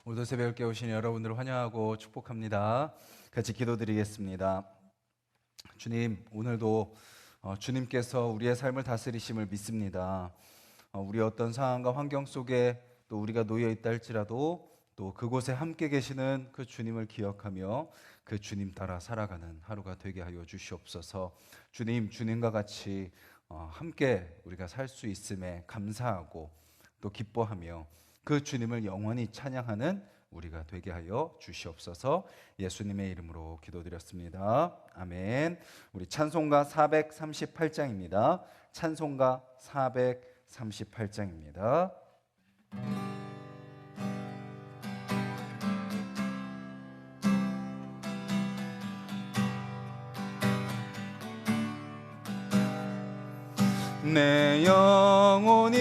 오늘도 새벽을 깨우신 여러분들을 환영하고 축복합니다. 같이 기도드리겠습니다. 주님, 오늘도 주님께서 우리의 삶을 다스리심을 믿습니다. 우리 어떤 상황과 환경 속에 또 우리가 놓여 있다 할지라도 또 그곳에 함께 계시는 그 주님을 기억하며 그 주님 따라 살아가는 하루가 되게 하여 주시옵소서. 주님, 주님과 같이 함께 우리가 살 수 있음에 감사하고 또 기뻐하며 그 주님을 영원히 찬양하는 우리가 되게 하여 주시옵소서. 예수님의 이름으로 기도드렸습니다. 아멘. 우리 찬송가 438장입니다. 찬송가 438장입니다. 내 영혼이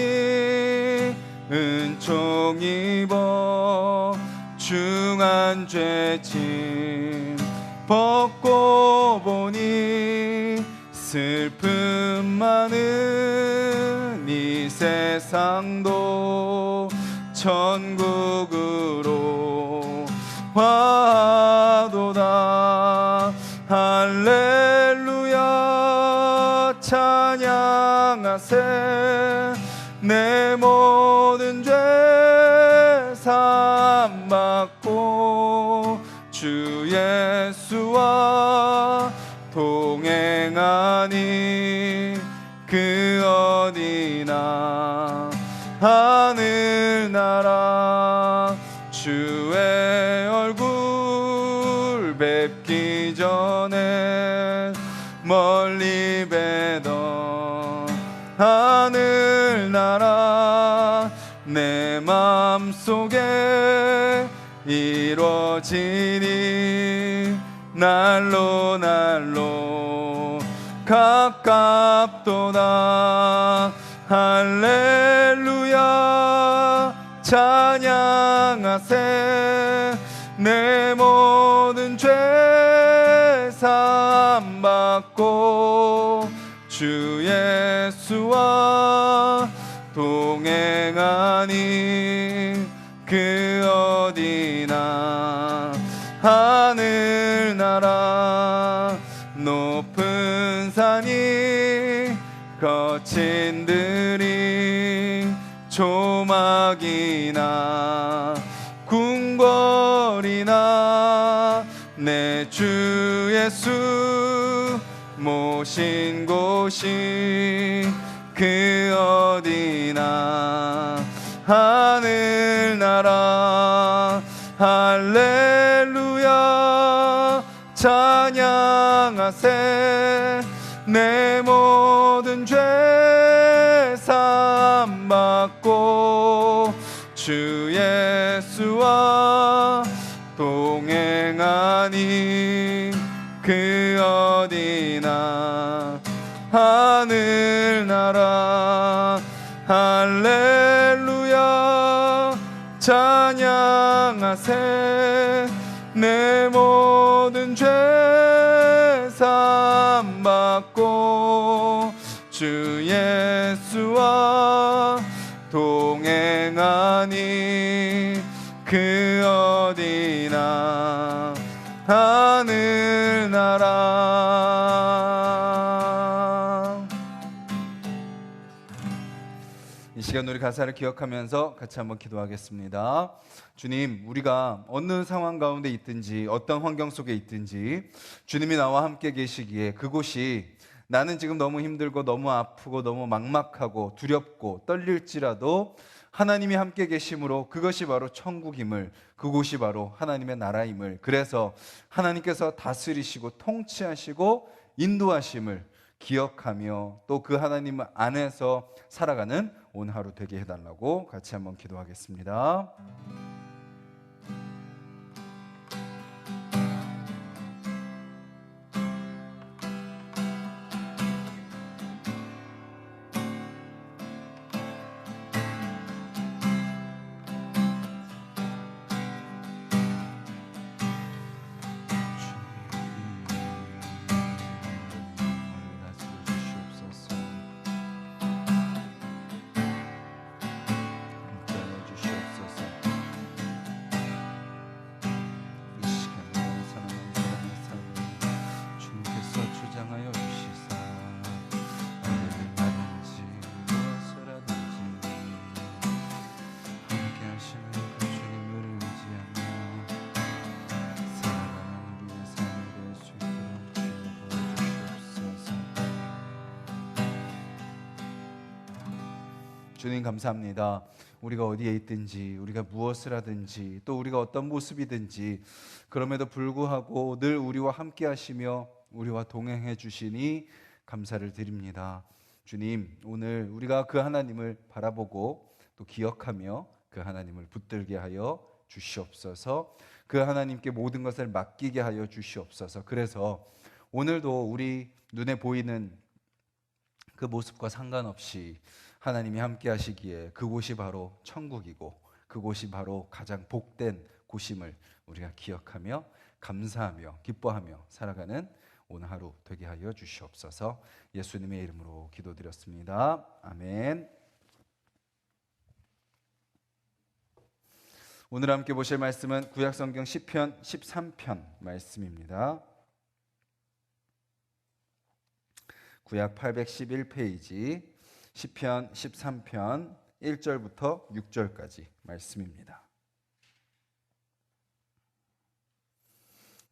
은총 입어 중한 죄짐 벗고 보니 슬픔 많은 이 세상도 천국으로 화도다. 할렐루야 찬양하세. 내 모든 죄 사함받고 주 예수와 동행하니 그 어디나 하늘나라. 주의 얼굴 뵙기 전에 멀리 뵈던 하늘나라 내 맘속에 이루어지니 날로 날로 가깝도다. 할렐루야 찬양하세. 내 모든 죄 사함받고 주 예수와 동행하니 그 어디나 하늘나라. 높은 산이 거친 들이 조막이나 궁궐이나 내 주 예수 모신 곳이 그 어디나 하늘나라. 할렐루야 찬양하세. 내 모든 죄 사함받고 주 예수와 동행하니 그 어디나 하늘나라. 할렐루야 찬양하세. 내 모든 죄 사함받고 주 예수와 동행하니 그 어디나 하늘나라. 이 시간 우리 가사를 기억하면서 같이 한번 기도하겠습니다. 주님, 우리가 어느 상황 가운데 있든지 어떤 환경 속에 있든지 주님이 나와 함께 계시기에 그곳이 나는 지금 너무 힘들고 너무 아프고 너무 막막하고 두렵고 떨릴지라도 하나님이 함께 계심으로 그것이 바로 천국임을, 그곳이 바로 하나님의 나라임을, 그래서 하나님께서 다스리시고 통치하시고 인도하심을 기억하며 또 그 하나님 안에서 살아가는 오늘 하루 되게 해달라고 같이 한번 기도하겠습니다. 주님 감사합니다. 우리가 어디에 있든지, 우리가 무엇을 하든지, 또 우리가 어떤 모습이든지, 그럼에도 불구하고 늘 우리와 함께 하시며 우리와 동행해 주시니 감사를 드립니다. 주님, 오늘 우리가 그 하나님을 바라보고 또 기억하며 그 하나님을 붙들게 하여 주시옵소서. 그 하나님께 모든 것을 맡기게 하여 주시옵소서. 그래서 오늘도 우리 눈에 보이는 그 모습과 상관없이 하나님이 함께 하시기에 그곳이 바로 천국이고 그곳이 바로 가장 복된 곳임을 우리가 기억하며 감사하며 기뻐하며 살아가는 오늘 하루 되게 하여 주시옵소서. 예수님의 이름으로 기도드렸습니다. 아멘. 오늘 함께 보실 말씀은 구약성경 시편 13편 말씀입니다. 구약 811페이지 시편 13편 1절부터 6절까지 말씀입니다.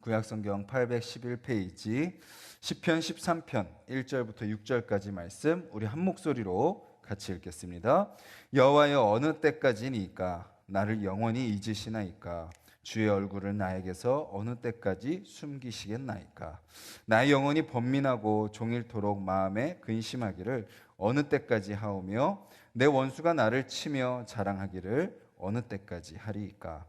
구약성경 811페이지 시편 13편 1절부터 6절까지 말씀 우리 한 목소리로 같이 읽겠습니다. 여호와여 어느 때까지니까 나를 영원히 잊으시나이까 주의 얼굴을 나에게서 어느 때까지 숨기시겠나이까 나의 영혼이 번민하고 종일토록 마음에 근심하기를 어느 때까지 하오며 내 원수가 나를 치며 자랑하기를 어느 때까지 하리이까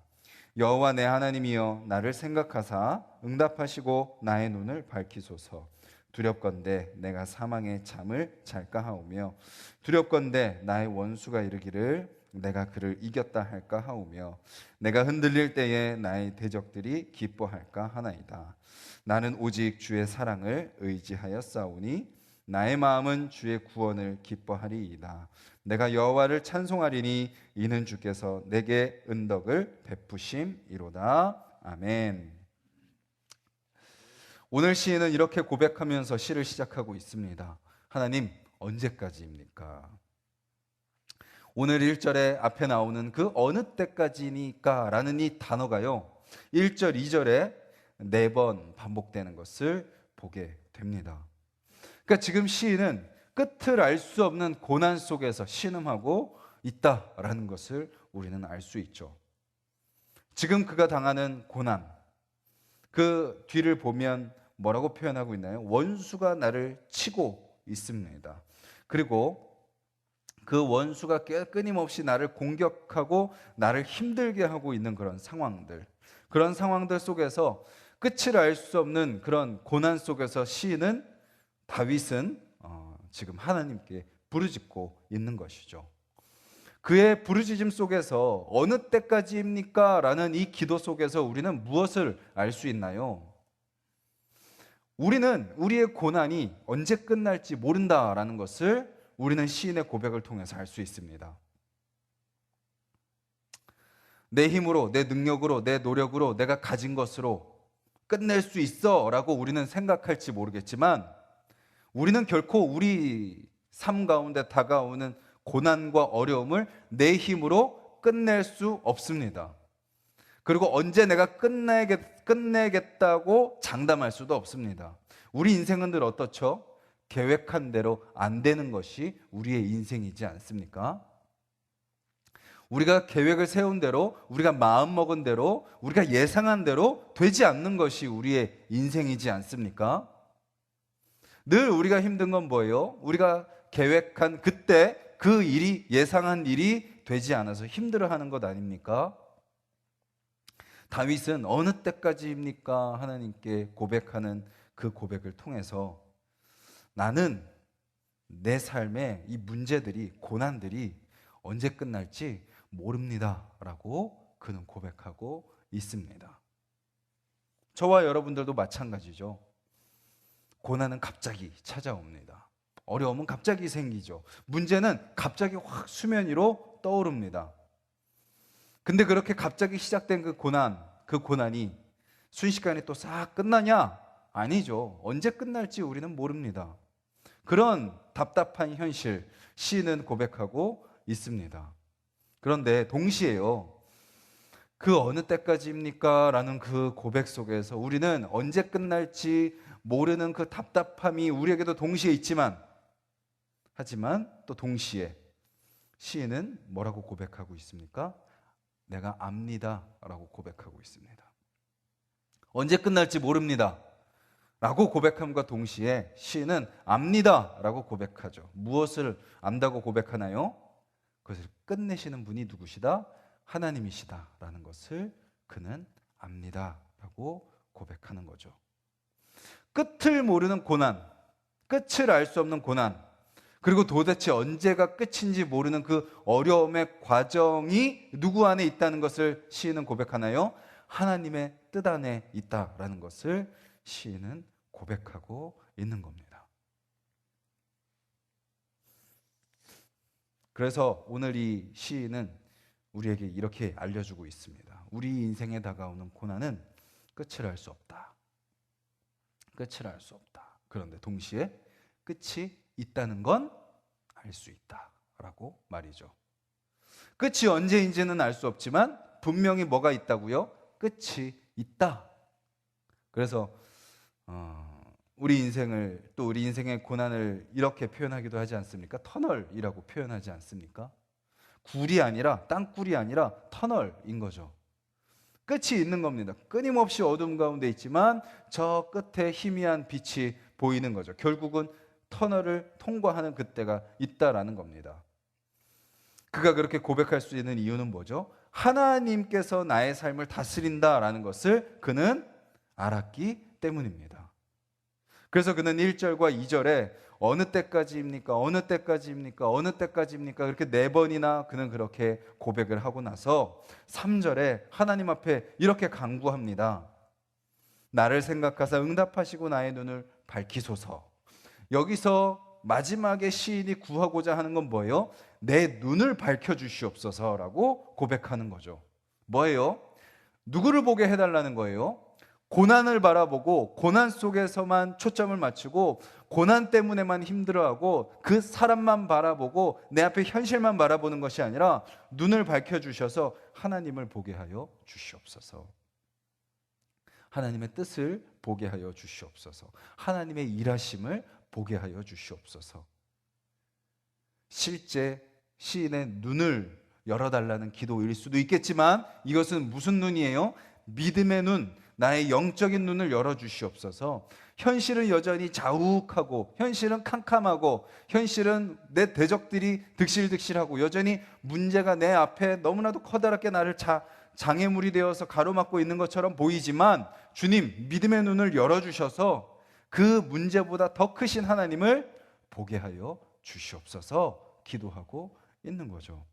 여호와 내 하나님이여 나를 생각하사 응답하시고 나의 눈을 밝히소서 두렵건대 내가 사망의 잠을 잘까 하오며 두렵건대 나의 원수가 이르기를 내가 그를 이겼다 할까 하오며 내가 흔들릴 때에 나의 대적들이 기뻐할까 하나이다. 나는 오직 주의 사랑을 의지하여 싸우니 나의 마음은 주의 구원을 기뻐하리이다. 내가 여호와를 찬송하리니 이는 주께서 내게 은덕을 베푸심이로다. 아멘. 오늘 시인은 이렇게 고백하면서 시를 시작하고 있습니다. 하나님 언제까지입니까? 오늘 1절에 앞에 나오는 그 어느 때까지니까 라는 이 단어가요 1절, 2절에 4번 반복되는 것을 보게 됩니다. 그러니까 지금 시인은 끝을 알 수 없는 고난 속에서 신음하고 있다라는 것을 우리는 알 수 있죠. 지금 그가 당하는 고난, 그 뒤를 보면 뭐라고 표현하고 있나요? 원수가 나를 치고 있습니다. 그리고 그 원수가 끊임없이 나를 공격하고 나를 힘들게 하고 있는 그런 상황들 속에서 끝을 알 수 없는 그런 고난 속에서 시인은 다윗은 지금 하나님께 부르짖고 있는 것이죠. 그의 부르짖음 속에서 어느 때까지입니까? 라는 이 기도 속에서 우리는 무엇을 알 수 있나요? 우리는 우리의 고난이 언제 끝날지 모른다라는 것을 우리는 시인의 고백을 통해서 알 수 있습니다. 내 힘으로, 내 능력으로, 내 노력으로, 내가 가진 것으로 끝낼 수 있어 라고 우리는 생각할지 모르겠지만 우리는 결코 우리 삶 가운데 다가오는 고난과 어려움을 내 힘으로 끝낼 수 없습니다. 그리고 언제 내가 끝내겠다고 장담할 수도 없습니다. 우리 인생은 늘 어떻죠? 계획한 대로 안 되는 것이 우리의 인생이지 않습니까? 우리가 계획을 세운 대로, 우리가 마음먹은 대로, 우리가 예상한 대로 되지 않는 것이 우리의 인생이지 않습니까? 늘 우리가 힘든 건 뭐예요? 우리가 계획한 그때 그 일이, 예상한 일이 되지 않아서 힘들어하는 것 아닙니까? 다윗은 어느 때까지입니까? 하나님께 고백하는 그 고백을 통해서 나는 내 삶의 이 문제들이, 고난들이 언제 끝날지 모릅니다 라고 그는 고백하고 있습니다. 저와 여러분들도 마찬가지죠. 고난은 갑자기 찾아옵니다. 어려움은 갑자기 생기죠. 문제는 갑자기 확 수면 위로 떠오릅니다. 근데 그렇게 갑자기 시작된 그 고난이 순식간에 또 싹 끝나냐? 아니죠. 언제 끝날지 우리는 모릅니다. 그런 답답한 현실, 시인은 고백하고 있습니다. 그런데 동시에요, 그 어느 때까지입니까? 라는 그 고백 속에서 우리는 언제 끝날지 모르는 그 답답함이 우리에게도 동시에 있지만, 하지만 또 동시에 시인은 뭐라고 고백하고 있습니까? 내가 압니다 라고 고백하고 있습니다. 언제 끝날지 모릅니다 라고 고백함과 동시에 시인은 압니다 라고 고백하죠. 무엇을 안다고 고백하나요? 그것을 끝내시는 분이 누구시다? 하나님이시다 라는 것을 그는 압니다 라고 고백하는 거죠. 끝을 모르는 고난, 끝을 알 수 없는 고난, 그리고 도대체 언제가 끝인지 모르는 그 어려움의 과정이 누구 안에 있다는 것을 시인은 고백하나요? 하나님의 뜻 안에 있다라는 것을 시인은 고백하고 있는 겁니다. 그래서 오늘 이 시인은 우리에게 이렇게 알려주고 있습니다. 우리 인생에 다가오는 고난은 끝을 알 수 없다. 끝을 알 수 없다. 그런데 동시에 끝이 있다는 건 알 수 있다라고 말이죠. 끝이 언제인지는 알 수 없지만 분명히 뭐가 있다고요? 끝이 있다. 그래서 우리 인생을, 또 우리 인생의 고난을 이렇게 표현하기도 하지 않습니까? 터널이라고 표현하지 않습니까? 굴이 아니라, 땅굴이 아니라 터널인 거죠. 끝이 있는 겁니다. 끊임없이 어둠 가운데 있지만 저 끝에 희미한 빛이 보이는 거죠. 결국은 터널을 통과하는 그때가 있다라는 겁니다. 그가 그렇게 고백할 수 있는 이유는 뭐죠? 하나님께서 나의 삶을 다스린다라는 것을 그는 알았기 때문입니다. 그래서 그는 1절과 2절에 어느 때까지입니까? 어느 때까지입니까? 어느 때까지입니까? 그렇게 4번이나 그는 그렇게 고백을 하고 나서 3절에 하나님 앞에 이렇게 간구합니다. 나를 생각하사 응답하시고 나의 눈을 밝히소서. 여기서 마지막에 시인이 구하고자 하는 건 뭐예요? 내 눈을 밝혀주시옵소서라고 고백하는 거죠. 뭐예요? 누구를 보게 해달라는 거예요? 고난을 바라보고 고난 속에서만 초점을 맞추고 고난 때문에만 힘들어하고 그 사람만 바라보고 내 앞에 현실만 바라보는 것이 아니라 눈을 밝혀주셔서 하나님을 보게 하여 주시옵소서. 하나님의 뜻을 보게 하여 주시옵소서. 하나님의 일하심을 보게 하여 주시옵소서. 실제 시인의 눈을 열어달라는 기도일 수도 있겠지만 이것은 무슨 눈이에요? 믿음의 눈, 나의 영적인 눈을 열어주시옵소서. 현실은 여전히 자욱하고 현실은 캄캄하고 현실은 내 대적들이 득실득실하고 여전히 문제가 내 앞에 너무나도 커다랗게 나를 장애물이 되어서 가로막고 있는 것처럼 보이지만 주님, 믿음의 눈을 열어주셔서 그 문제보다 더 크신 하나님을 보게 하여 주시옵소서 기도하고 있는 거죠.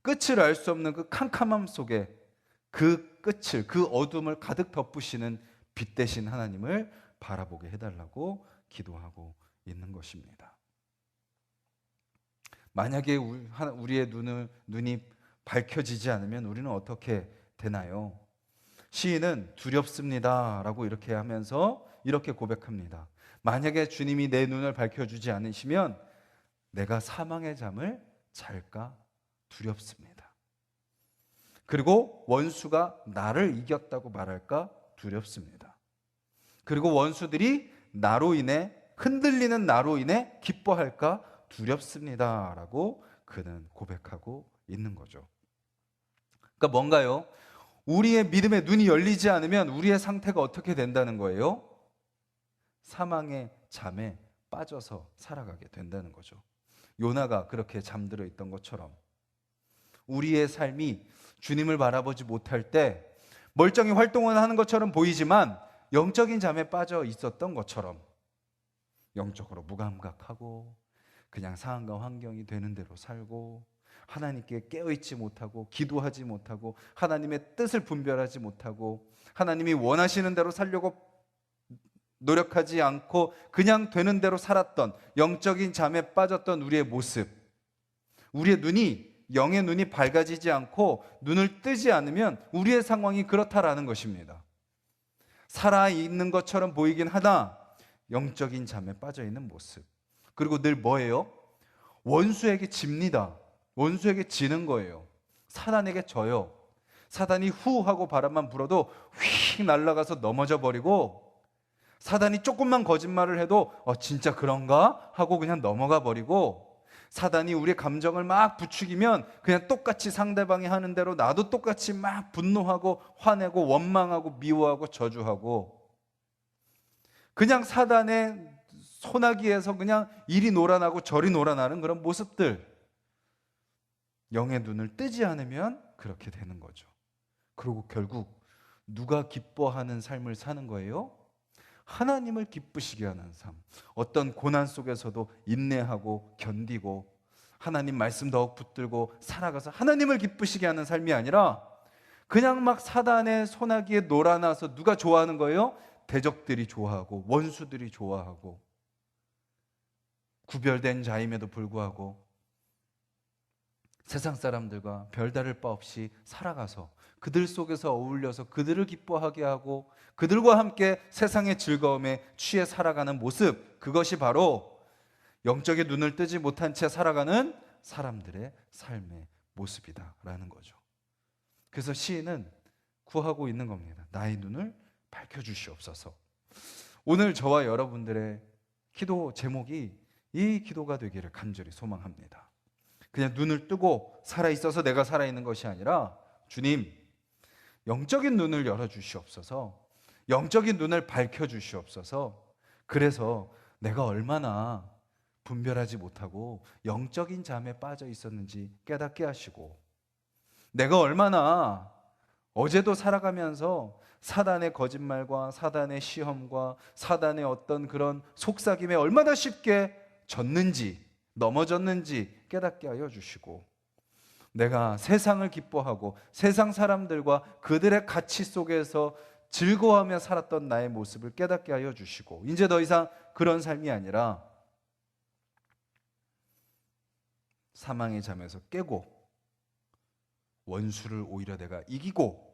끝을 알 수 없는 그 캄캄함 속에 그 끝을, 그 어둠을 가득 덮으시는 빛 대신 하나님을 바라보게 해달라고 기도하고 있는 것입니다. 만약에 우리의 눈이 밝혀지지 않으면 우리는 어떻게 되나요? 시인은 두렵습니다 라고 이렇게 하면서 이렇게 고백합니다. 만약에 주님이 내 눈을 밝혀주지 않으시면 내가 사망의 잠을 잘까 두렵습니다. 그리고 원수가 나를 이겼다고 말할까 두렵습니다. 그리고 원수들이 나로 인해, 흔들리는 나로 인해 기뻐할까 두렵습니다 라고 그는 고백하고 있는 거죠. 그러니까 뭔가요? 우리의 믿음의 눈이 열리지 않으면 우리의 상태가 어떻게 된다는 거예요? 사망의 잠에 빠져서 살아가게 된다는 거죠. 요나가 그렇게 잠들어 있던 것처럼 우리의 삶이 주님을 바라보지 못할 때 멀쩡히 활동을 하는 것처럼 보이지만 영적인 잠에 빠져 있었던 것처럼 영적으로 무감각하고 그냥 상황과 환경이 되는 대로 살고 하나님께 깨어있지 못하고 기도하지 못하고 하나님의 뜻을 분별하지 못하고 하나님이 원하시는 대로 살려고 노력하지 않고 그냥 되는 대로 살았던 영적인 잠에 빠졌던 우리의 모습, 우리의 눈이, 영의 눈이 밝아지지 않고 눈을 뜨지 않으면 우리의 상황이 그렇다라는 것입니다. 살아있는 것처럼 보이긴 하나 영적인 잠에 빠져있는 모습. 그리고 늘 뭐예요? 원수에게 집니다. 원수에게 지는 거예요. 사단에게 져요. 사단이 후 하고 바람만 불어도 휙 날아가서 넘어져 버리고 사단이 조금만 거짓말을 해도 진짜 그런가? 하고 그냥 넘어가 버리고 사단이 우리의 감정을 막 부추기면 그냥 똑같이 상대방이 하는 대로 나도 똑같이 막 분노하고 화내고 원망하고 미워하고 저주하고, 그냥 사단의 소나기에서 그냥 이리 놀아나고 저리 놀아나는 그런 모습들, 영의 눈을 뜨지 않으면 그렇게 되는 거죠. 그리고 결국 누가 기뻐하는 삶을 사는 거예요? 하나님을 기쁘시게 하는 삶. 어떤 고난 속에서도 인내하고 견디고 하나님 말씀 더욱 붙들고 살아가서 하나님을 기쁘시게 하는 삶이 아니라 그냥 막 사단의 소나기에 놀아나서 누가 좋아하는 거예요? 대적들이 좋아하고 원수들이 좋아하고, 구별된 자임에도 불구하고 세상 사람들과 별다를 바 없이 살아가서 그들 속에서 어울려서 그들을 기뻐하게 하고 그들과 함께 세상의 즐거움에 취해 살아가는 모습, 그것이 바로 영적인 눈을 뜨지 못한 채 살아가는 사람들의 삶의 모습이다라는 거죠. 그래서 시인은 구하고 있는 겁니다. 나의 눈을 밝혀주시옵소서. 오늘 저와 여러분들의 기도 제목이 이 기도가 되기를 간절히 소망합니다. 그냥 눈을 뜨고 살아있어서 내가 살아있는 것이 아니라, 주님, 영적인 눈을 열어주시옵소서, 영적인 눈을 밝혀주시옵소서. 그래서 내가 얼마나 분별하지 못하고 영적인 잠에 빠져 있었는지 깨닫게 하시고, 내가 얼마나 어제도 살아가면서 사단의 거짓말과 사단의 시험과 사단의 어떤 그런 속삭임에 얼마나 쉽게 졌는지, 넘어졌는지 깨닫게 하여 주시고, 내가 세상을 기뻐하고 세상 사람들과 그들의 가치 속에서 즐거워하며 살았던 나의 모습을 깨닫게 하여 주시고, 이제 더 이상 그런 삶이 아니라 사망의 잠에서 깨고 원수를 오히려 내가 이기고,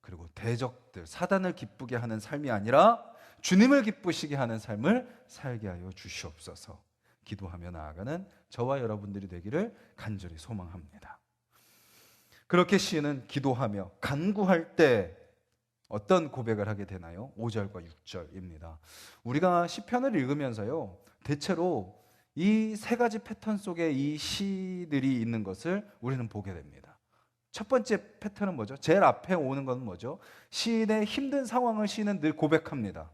그리고 대적들, 사단을 기쁘게 하는 삶이 아니라 주님을 기쁘시게 하는 삶을 살게 하여 주시옵소서. 기도하며 나아가는 저와 여러분들이 되기를 간절히 소망합니다. 그렇게 시인은 기도하며 간구할 때 어떤 고백을 하게 되나요? 5절과 6절입니다. 우리가 시편을 읽으면서요, 대체로 이 세 가지 패턴 속에 이 시들이 있는 것을 우리는 보게 됩니다. 첫 번째 패턴은 뭐죠? 제일 앞에 오는 건 뭐죠? 시인의 힘든 상황을 시인은 늘 고백합니다.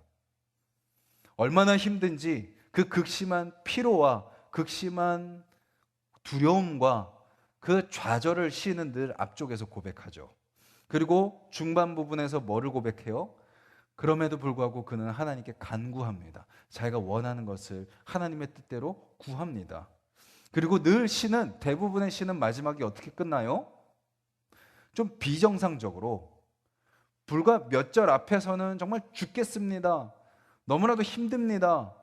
얼마나 힘든지 그 극심한 피로와 극심한 두려움과 그 좌절을 시인은 늘 앞쪽에서 고백하죠. 그리고 중반 부분에서 뭐를 고백해요? 그럼에도 불구하고 그는 하나님께 간구합니다. 자기가 원하는 것을 하나님의 뜻대로 구합니다. 그리고 늘 시는, 대부분의 시는 마지막이 어떻게 끝나요? 좀 비정상적으로, 불과 몇 절 앞에서는 정말 죽겠습니다, 너무나도 힘듭니다,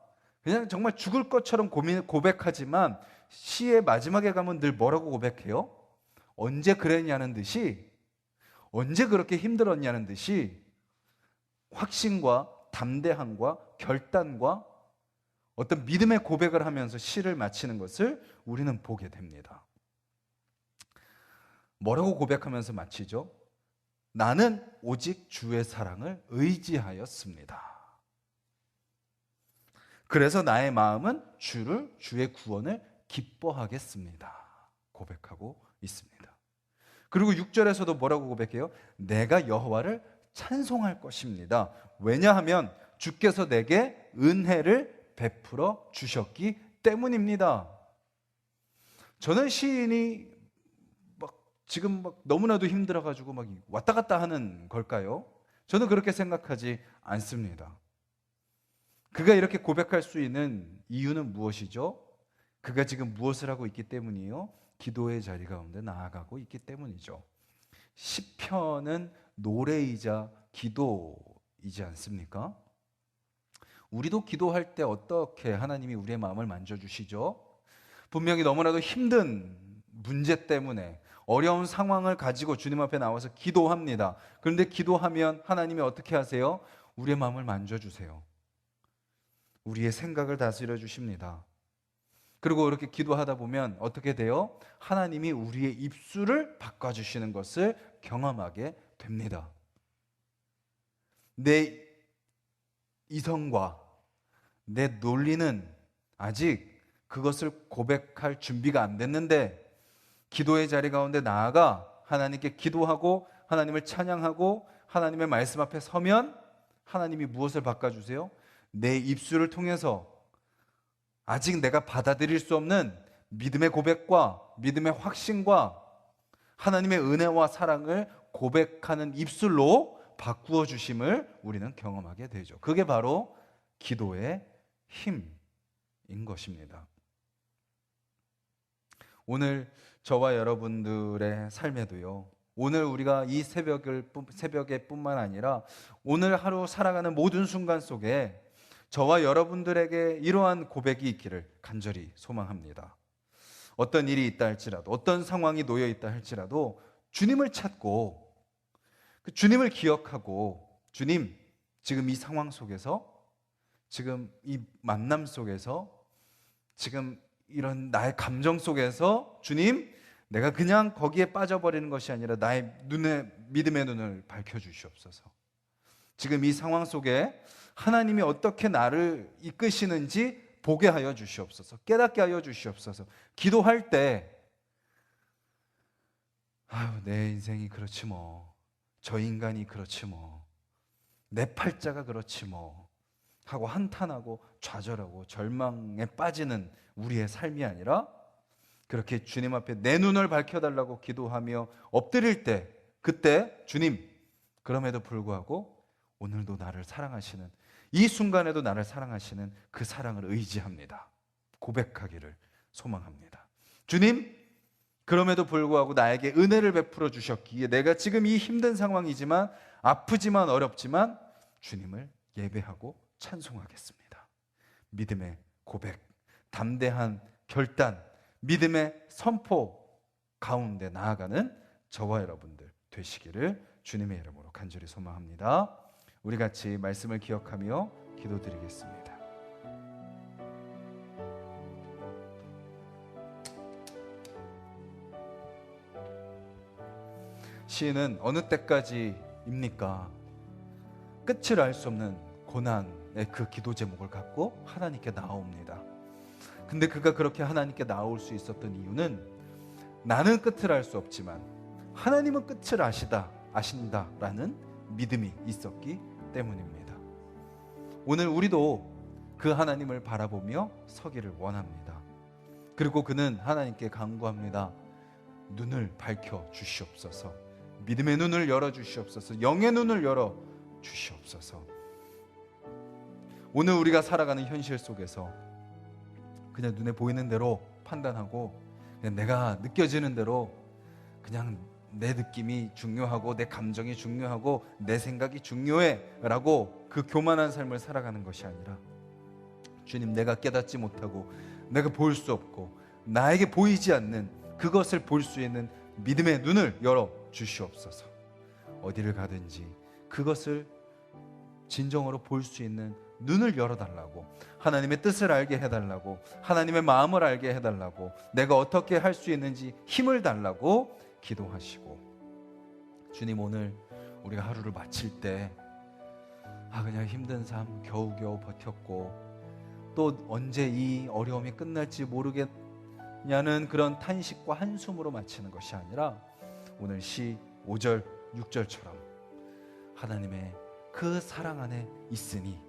그냥 정말 죽을 것처럼 고백하지만 시의 마지막에 가면 늘 뭐라고 고백해요? 언제 그랬냐는 듯이, 언제 그렇게 힘들었냐는 듯이 확신과 담대함과 결단과 어떤 믿음의 고백을 하면서 시를 마치는 것을 우리는 보게 됩니다. 뭐라고 고백하면서 마치죠? 나는 오직 주의 사랑을 의지하였습니다. 그래서 나의 마음은 주의 구원을 기뻐하겠습니다. 고백하고 있습니다. 그리고 6절에서도 뭐라고 고백해요? 내가 여호와를 찬송할 것입니다. 왜냐하면 주께서 내게 은혜를 베풀어 주셨기 때문입니다. 저는 시인이 지금 너무나도 힘들어가지고 왔다 갔다 하는 걸까요? 저는 그렇게 생각하지 않습니다. 그가 이렇게 고백할 수 있는 이유는 무엇이죠? 그가 지금 무엇을 하고 있기 때문이요? 기도의 자리 가운데 나아가고 있기 때문이죠. 시편은 노래이자 기도이지 않습니까? 우리도 기도할 때 어떻게 하나님이 우리의 마음을 만져주시죠? 분명히 너무나도 힘든 문제 때문에 어려운 상황을 가지고 주님 앞에 나와서 기도합니다. 그런데 기도하면 하나님이 어떻게 하세요? 우리의 마음을 만져주세요. 우리의 생각을 다스려 주십니다. 그리고 이렇게 기도하다 보면 어떻게 돼요? 하나님이 우리의 입술을 바꿔주시는 것을 경험하게 됩니다. 내 이성과 내 논리는 아직 그것을 고백할 준비가 안 됐는데 기도의 자리 가운데 나아가 하나님께 기도하고 하나님을 찬양하고 하나님의 말씀 앞에 서면 하나님이 무엇을 바꿔주세요? 내 입술을 통해서 아직 내가 받아들일 수 없는 믿음의 고백과 믿음의 확신과 하나님의 은혜와 사랑을 고백하는 입술로 바꾸어 주심을 우리는 경험하게 되죠. 그게 바로 기도의 힘인 것입니다. 오늘 저와 여러분들의 삶에도요, 오늘 우리가 이 새벽에 뿐만 아니라 오늘 하루 살아가는 모든 순간 속에 저와 여러분들에게 이러한 고백이 있기를 간절히 소망합니다. 어떤 일이 있다 할지라도, 어떤 상황이 놓여 있다 할지라도 주님을 찾고 그 주님을 기억하고, 주님, 지금 이 상황 속에서, 지금 이 만남 속에서, 지금 이런 나의 감정 속에서 주님, 내가 그냥 거기에 빠져버리는 것이 아니라 나의 믿음의 눈을 밝혀주시옵소서. 지금 이 상황 속에 하나님이 어떻게 나를 이끄시는지 보게 하여 주시옵소서. 깨닫게 하여 주시옵소서. 기도할 때 내 인생이 그렇지 뭐, 저 인간이 그렇지 뭐, 내 팔자가 그렇지 뭐 하고 한탄하고 좌절하고 절망에 빠지는 우리의 삶이 아니라 그렇게 주님 앞에 내 눈을 밝혀달라고 기도하며 엎드릴 때, 그때 주님, 그럼에도 불구하고 오늘도 나를 사랑하시는, 이 순간에도 나를 사랑하시는 그 사랑을 의지합니다. 고백하기를 소망합니다. 주님, 그럼에도 불구하고 나에게 은혜를 베풀어 주셨기에 내가 지금 이 힘든 상황이지만, 아프지만 어렵지만 주님을 예배하고 찬송하겠습니다. 믿음의 고백, 담대한 결단, 믿음의 선포 가운데 나아가는 저와 여러분들 되시기를 주님의 이름으로 간절히 소망합니다. 우리 같이 말씀을 기억하며 기도드리겠습니다. 시인은 어느 때까지입니까? 끝을 알 수 없는 고난의 그 기도 제목을 갖고 하나님께 나옵니다. 근데 그가 그렇게 하나님께 나올 수 있었던 이유는 나는 끝을 알 수 없지만 하나님은 끝을 아신다라는 믿음이 있었기 때문입니다. 오늘 우리도 그 하나님을 바라보며 서기를 원합니다. 그리고 그는 하나님께 간구합니다. 눈을 밝혀 주시옵소서. 믿음의 눈을 열어 주시옵소서. 영의 눈을 열어 주시옵소서. 오늘 우리가 살아가는 현실 속에서 그냥 눈에 보이는 대로 판단하고 그냥 내가 느껴지는 대로 그냥 내 느낌이 중요하고 내 감정이 중요하고 내 생각이 중요해 라고 그 교만한 삶을 살아가는 것이 아니라, 주님, 내가 깨닫지 못하고 내가 볼 수 없고 나에게 보이지 않는 그것을 볼 수 있는 믿음의 눈을 열어 주시옵소서. 어디를 가든지 그것을 진정으로 볼 수 있는 눈을 열어달라고, 하나님의 뜻을 알게 해달라고, 하나님의 마음을 알게 해달라고, 내가 어떻게 할 수 있는지 힘을 달라고 기도하시고, 주님, 오늘 우리가 하루를 마칠 때 그냥 힘든 삶 겨우겨우 버텼고 또 언제 이 어려움이 끝날지 모르겠냐는 그런 탄식과 한숨으로 마치는 것이 아니라 오늘 시 5절 6절처럼 하나님의 그 사랑 안에 있으니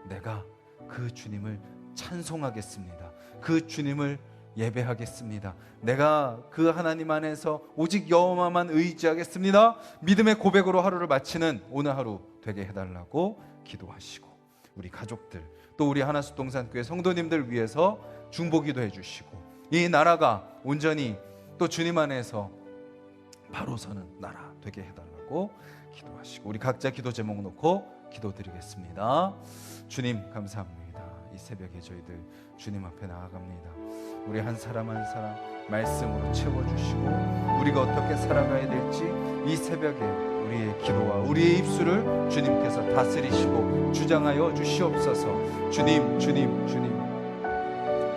내가 그 주님을 찬송하겠습니다. 그 주님을 예배하겠습니다. 내가 그 하나님 안에서 오직 여호와만 의지하겠습니다. 믿음의 고백으로 하루를 마치는 오늘 하루 되게 해달라고 기도하시고, 우리 가족들 또 우리 하나수 동산교회 성도님들 위해서 중보기도 해주시고, 이 나라가 온전히 또 주님 안에서 바로 서는 나라 되게 해달라고 기도하시고, 우리 각자 기도 제목 놓고 기도드리겠습니다. 주님, 감사합니다. 이 새벽에 저희들 주님 앞에 나아갑니다. 우리 한 사람 한 사람 말씀으로 채워주시고, 우리가 어떻게 살아가야 될지 이 새벽에 우리의 기도와 우리의 입술을 주님께서 다스리시고 주장하여 주시옵소서. 주님, 주님, 주님,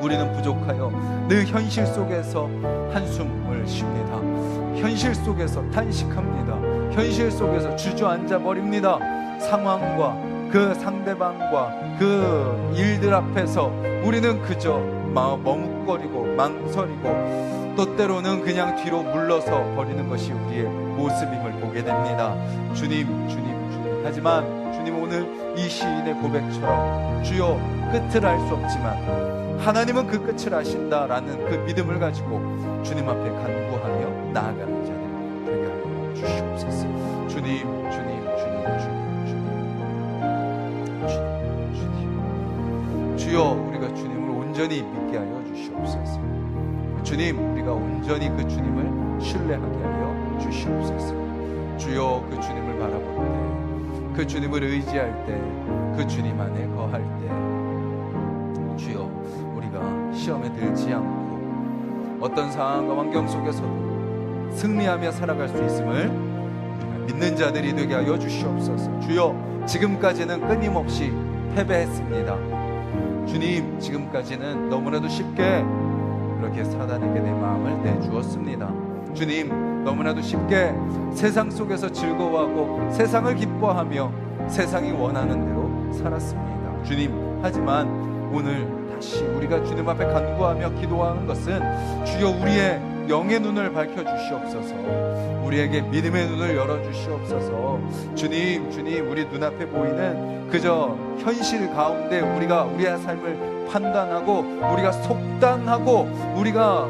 우리는 부족하여 늘 현실 속에서 한숨을 쉽니다. 현실 속에서 탄식합니다. 현실 속에서 주저앉아 버립니다. 상황과 그 상대방과 그 일들 앞에서 우리는 그저 머뭇고 쭈뼛거리고 망설이고 또 때로는 그냥 뒤로 물러서 버리는 것이 우리의 모습임을 보게 됩니다. 주님, 주님, 주님. 하지만 주님, 오늘 이 시인의 고백처럼 주여, 끝을 알 수 없지만 하나님은 그 끝을 아신다라는 그 믿음을 가지고 주님 앞에 간구하며 나아가는 자들 되게 하여 주시옵소서. 주님, 주님, 주님, 주님, 주님, 주님, 주님. 주여, 우리가 주님을 온전히 믿게 하여 주시옵소서. 주님, 우리가 온전히 그 주님을 신뢰하게 하여 주시옵소서. 주여, 그 주님을 바라볼 때, 그 주님을 의지할 때, 그 주님 안에 거할 때, 주여, 우리가 시험에 들지 않고 어떤 상황과 환경 속에서도 승리하며 살아갈 수 있음을 믿는 자들이 되게 하여 주시옵소서. 주여, 지금까지는 끊임없이 패배했습니다. 주님, 지금까지는 너무나도 쉽게 그렇게 사단에게 내 마음을 내주었습니다. 주님, 너무나도 쉽게 세상 속에서 즐거워하고 세상을 기뻐하며 세상이 원하는 대로 살았습니다. 주님, 하지만 오늘 다시 우리가 주님 앞에 간구하며 기도하는 것은 주여, 우리의 영의 눈을 밝혀주시옵소서. 우리에게 믿음의 눈을 열어주시옵소서. 주님, 주님, 우리 눈앞에 보이는 그저 현실 가운데 우리가 우리의 삶을 판단하고 우리가 속단하고 우리가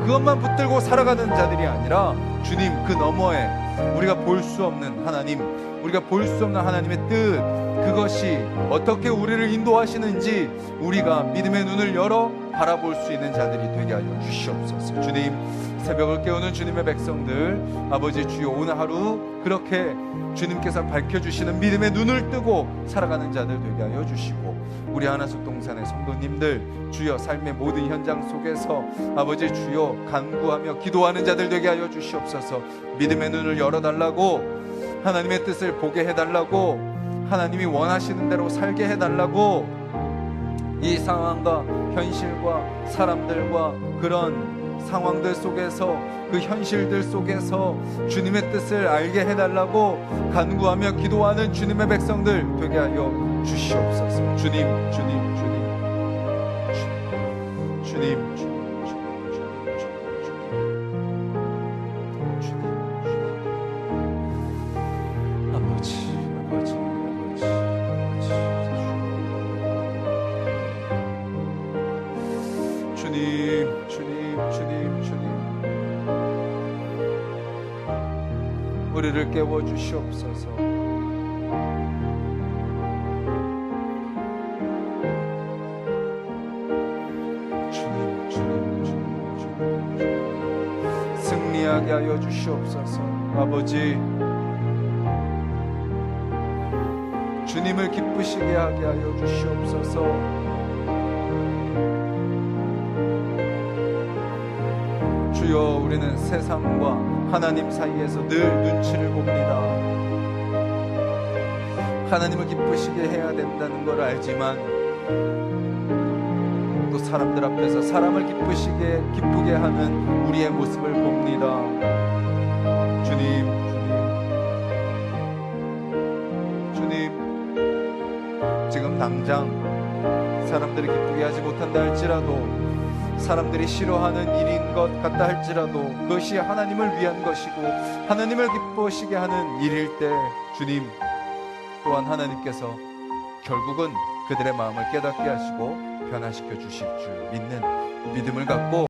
그것만 붙들고 살아가는 자들이 아니라 주님, 그 너머에 우리가 볼 수 없는 하나님, 우리가 볼 수 없는 하나님의 뜻, 그것이 어떻게 우리를 인도하시는지 우리가 믿음의 눈을 열어 바라볼 수 있는 자들이 되게 하여 주시옵소서. 주님, 새벽을 깨우는 주님의 백성들, 아버지 주여, 오늘 하루 그렇게 주님께서 밝혀주시는 믿음의 눈을 뜨고 살아가는 자들 되게 하여 주시고, 우리 하나석 동산의 성도님들 주여, 삶의 모든 현장 속에서 아버지 주여 간구하며 기도하는 자들 되게 하여 주시옵소서. 믿음의 눈을 열어달라고, 하나님의 뜻을 보게 해달라고, 하나님이 원하시는 대로 살게 해달라고, 이 상황과 현실과 사람들과 그런 상황들 속에서, 그 현실들 속에서 주님의 뜻을 알게 해달라고 간구하며 기도하는 주님의 백성들 되게 하여 주시옵소서. 주님, 주님, 주님, 주님, 주님, 주님. 우리를 깨워주시옵소서. 주님, 주님, 주님, 주님, 승리하게 하여 주시옵소서. 아버지, 주님을 기쁘시게 하게 하여 주시옵소서. 주여, 우리는 세상과 하나님 사이에서 늘 눈치를 봅니다. 하나님을 기쁘시게 해야 된다는 걸 알지만 또 사람들 앞에서 사람을 기쁘게 하는 우리의 모습을 봅니다. 주님, 주님, 주님, 지금 당장 사람들을 기쁘게 하지 못한다 할지라도, 사람들이 싫어하는 일인 것 같다 할지라도 그것이 하나님을 위한 것이고 하나님을 기뻐하시게 하는 일일 때, 주님 또한 하나님께서 결국은 그들의 마음을 깨닫게 하시고 변화시켜 주실 줄 믿는 믿음을 갖고